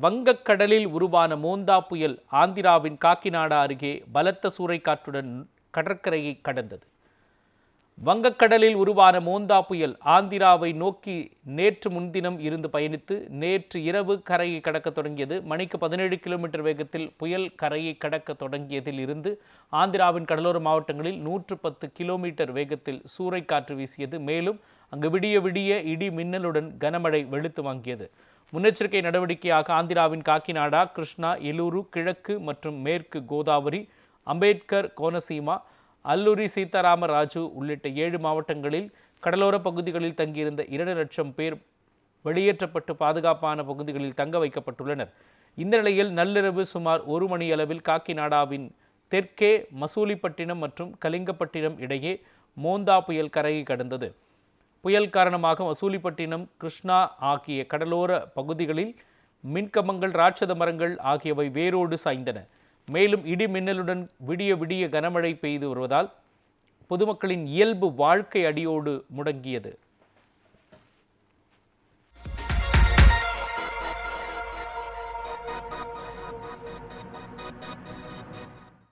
வங்கக்கடலில் உருவான மோந்தா புயல் ஆந்திராவின் காக்கிநாடா அருகே பலத்த சூறைக்காற்றுடன் கடற்கரையை கடந்தது. வங்கக்கடலில் உருவான மோந்தா புயல் ஆந்திராவை நோக்கி நேற்று முன்தினம் இருந்து பயணித்து நேற்று இரவு கரையை கடக்க தொடங்கியது. மணிக்கு 17 கிலோமீட்டர் வேகத்தில் புயல் கரையை கடக்க தொடங்கியதில் இருந்து ஆந்திராவின் கடலோர மாவட்டங்களில் 110 கிலோமீட்டர் வேகத்தில் சூறைக்காற்று வீசியது. மேலும் அங்கு விடிய விடிய இடி மின்னலுடன் கனமழை வெளுத்து வாங்கியது. முன்னெச்சரிக்கை நடவடிக்கையாக ஆந்திராவின் காக்கிநாடா, கிருஷ்ணா, எலூரு, கிழக்கு மற்றும் மேற்கு கோதாவரி, அம்பேத்கர், கோனசீமா, அல்லுரி, சீதாராம ராஜு உள்ளிட்ட 7 மாவட்டங்களில் கடலோர பகுதிகளில் தங்கியிருந்த 2 லட்சம் பேர் வெளியேற்றப்பட்டு பாதுகாப்பான பகுதிகளில் தங்க வைக்கப்பட்டுள்ளனர். இந்த நிலையில் நள்ளிரவு சுமார் 1 மணி அளவில் காக்கிநாடாவின் தெற்கே மசூலிப்பட்டினம் மற்றும் கலிங்கப்பட்டினம் இடையே மோந்தா புயல் கரையை கடந்தது. புயல் காரணமாக மசூலிப்பட்டினம், கிருஷ்ணா ஆகிய கடலோர பகுதிகளில் மின்கம்பங்கள், ராட்சத மரங்கள் ஆகியவை வேரோடு சாய்ந்தன. மேலும் இடி மின்னலுடன் விடிய விடிய கனமழை பெய்து வருவதால் பொதுமக்களின் இயல்பு வாழ்க்கை அடியோடு முடங்கியது.